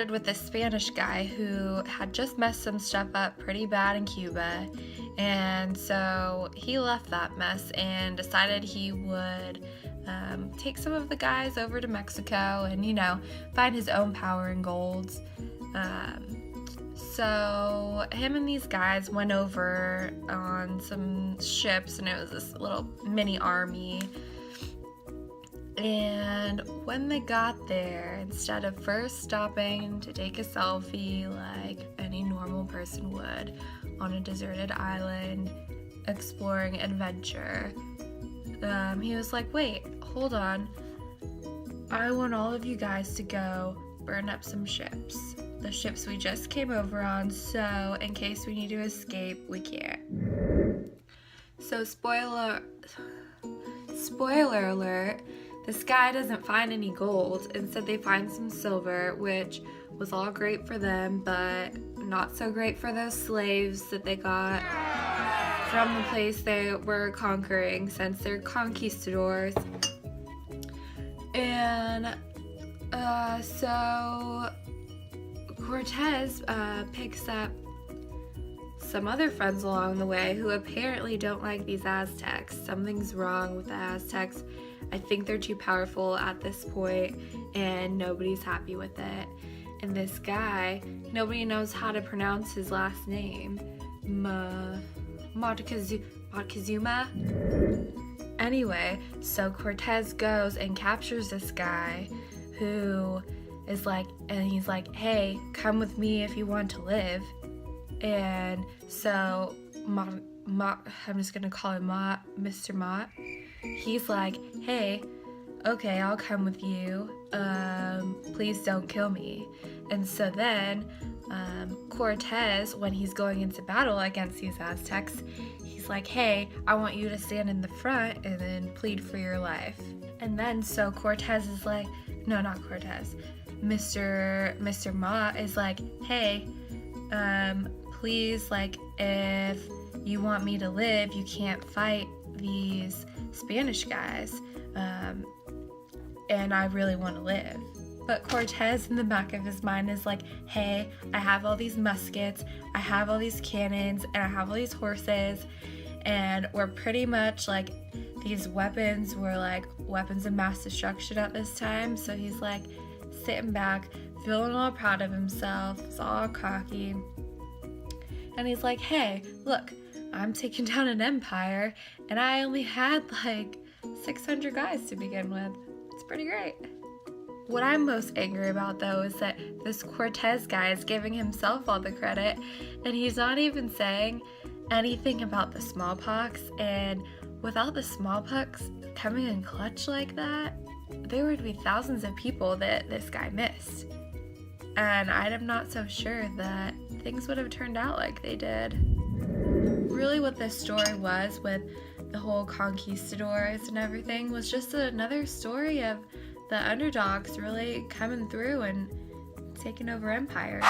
started with this Spanish guy who had just messed some stuff up pretty bad in Cuba. And so he left that mess and decided he would take some of the guys over to Mexico and, find his own power and golds. So him and these guys went over on some ships, and it was this little mini army. And when they got there, instead of first stopping to take a selfie like any normal person would on a deserted island exploring adventure, he was like, wait, hold on. I want all of you guys to go burn up some ships. The ships we just came over on, so in case we need to escape, we can't. So spoiler alert, this guy doesn't find any gold. Instead, they find some silver, which was all great for them, but not so great for those slaves that they got from the place they were conquering, since they're conquistadors. And so Cortez picks up some other friends along the way who apparently don't like these Aztecs. Something's wrong with the Aztecs. I think they're too powerful at this point, and nobody's happy with it. And this guy, nobody knows how to pronounce his last name. Moctezuma? Anyway, so Cortez goes and captures this guy who is like, and he's like, hey, come with me if you want to live. And so I'm just gonna call him Mr. Mott. He's like, hey, okay, I'll come with you. Please don't kill me. And so then Cortez, when he's going into battle against these Aztecs, he's like, hey, I want you to stand in the front and then plead for your life. And then so Cortez is like, no, not Cortez. Mr. Mott is like, hey, please, like, if you want me to live, you can't fight these Spanish guys, and I really want to live. But Cortez, in the back of his mind, is like, hey, I have all these muskets, I have all these cannons, and I have all these horses, and we're pretty much like, these weapons were like weapons of mass destruction at this time. So he's like sitting back, feeling all proud of himself, he's all cocky, and he's like, hey, look, I'm taking down an empire, and I only had like 600 guys to begin with. It's pretty great. What I'm most angry about, though, is that this Cortez guy is giving himself all the credit, and he's not even saying anything about the smallpox. And without the smallpox coming in clutch like that, there would be thousands of people that this guy missed. And I'm not so sure that things would have turned out like they did. Really what this story was, with the whole conquistadors and everything, was just another story of the underdogs really coming through and taking over empires.